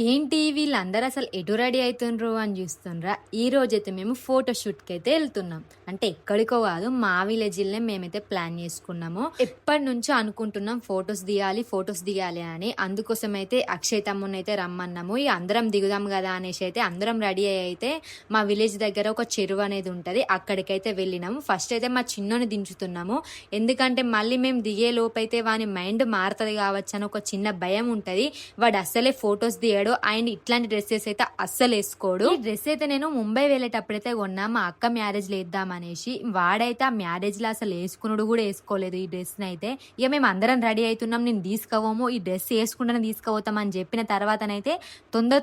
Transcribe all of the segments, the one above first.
ఏంటి వీళ్ళందరూ అసలు ఎటు రెడీ అయితుండ్రు అని చూస్తుండ్రా? ఈ రోజైతే మేము ఫోటో షూట్‌కి అయితే ఎళ్తున్నాం. అంటే ఎక్కడికో కాదు, మా విలేజ్‌లోనే మేమైతే ప్లాన్ చేసుకున్నాము. ఎప్పటినుంచో అనుకుంటున్నాం ఫోటోస్ దిగాలి అని. అందుకోసమైతే అక్షయ్ తమ్ముడినైతే రమ్మన్నాము. ఇగ అందరం దిగుదాం కదా అనేసి అయితే అందరం రెడీ అయితే మా విలేజ్ దగ్గర ఒక చెరువు అనేది ఉంటది. అక్కడికైతే వెళ్ళినాము. ఫస్ట్ అయితే మా చిన్నోని దించుతున్నాము. ఎందుకంటే మళ్ళీ మేము దిగే లోపైతే వాని మైండ్ మారుతది కావచ్చని ఒక చిన్న భయం ఉంటది. వాడు అస్సలే ఫోటోస్ దిగడు. ఆయన ఇట్లాంటి డ్రెస్సెస్ అయితే అస్సలు వేసుకోడు. ఈ డ్రెస్ అయితే నేను ముంబై వెళ్ళేటప్పుడైతే కొన్నా, మా అక్క మ్యారేజ్ లో వేద్దాం అనేసి. వాడైతే ఆ మ్యారేజ్ లో అసలు వేసుకున్నాడు కూడా వేసుకోలేదు ఈ డ్రెస్ అయితే. ఇక మేము అందరం రెడీ అవుతున్నాం, నేను తీసుకోవము, ఈ డ్రెస్ వేసుకుంటానే తీసుకుపోతాం అని చెప్పిన తర్వాతనైతే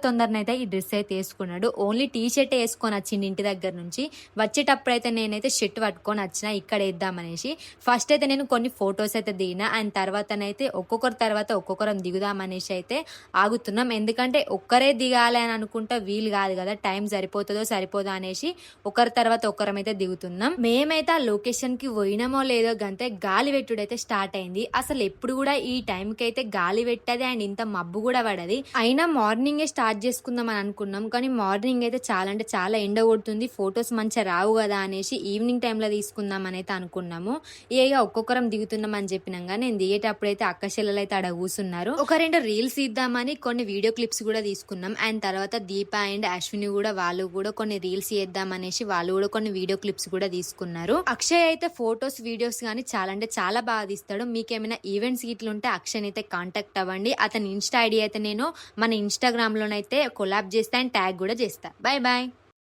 తొందరనైతే ఈ డ్రెస్ అయితే వేసుకున్నాడు. ఓన్లీ టీ షర్ట్ వేసుకొని వచ్చింది ఇంటి దగ్గర నుంచి. వచ్చేటప్పుడైతే నేనైతే షర్ట్ పట్టుకొని వచ్చిన ఇక్కడ వేద్దామనేసి. ఫస్ట్ అయితే నేను కొన్ని ఫొటోస్ అయితే దిగిన, అండ్ తర్వాతనైతే ఒక్కొక్కరం దిగుదామనేసి అయితే ఆగుతున్నాం. ఎందుకంటే ఒక్కరే దిగాలి అని అనుకుంటా వీలు కాదు కదా, టైం సరిపోదో అనేసి ఒకరి తర్వాత ఒకరమైతే దిగుతున్నాం. మేమైతే ఆ లొకేషన్ కి పోయినామో లేదో గంతే గాలి పెట్టుడైతే స్టార్ట్ అయింది. అసలు ఎప్పుడు కూడా ఈ టైం కి అయితే గాలి పెట్టది అండ్ ఇంత మబ్బు కూడా పడది. అయినా మార్నింగే స్టార్ట్ చేసుకుందాం అని అనుకున్నాం, కానీ మార్నింగ్ అయితే చాలా అంటే చాలా ఎండ కొడుతుంది, ఫొటోస్ మంచిగా రావు కదా అనేసి ఈవినింగ్ టైంలో తీసుకుందాం అని అయితే అనుకున్నాము. ఇక ఒక్కొక్కరం దిగుతున్నాం అని చెప్పినాక నేను దిగేటప్పుడు అయితే అక్క చెల్లెలు అయితే ఆడ కూర్చున్నారు. ఒక రెండు రీల్స్ ఇద్దామని కొన్ని వీడియో క్లిప్స్ కూడా తీసుకున్నాం. అండ్ తర్వాత దీప అండ్ అశ్విని కూడా వాళ్ళు కూడా కొన్ని రీల్స్ చేద్దాం అనేసి వాళ్ళు కూడా కొన్ని వీడియో క్లిప్స్ కూడా తీసుకున్నారు. అక్షయ్ అయితే ఫొటోస్ వీడియోస్ కానీ చాలా అంటే చాలా బాగా తీస్తాడు. మీకేమైనా ఈవెంట్స్ ఇట్లా ఉంటే అక్షయ్ అయితే కాంటాక్ట్ అవ్వండి. అతని ఇన్స్టా ఐడి అయితే నేను మన ఇన్స్టాగ్రామ్ లోనైతే కొలాబ్ చేస్తా అండ్ ట్యాగ్ కూడా చేస్తా. Bye bye.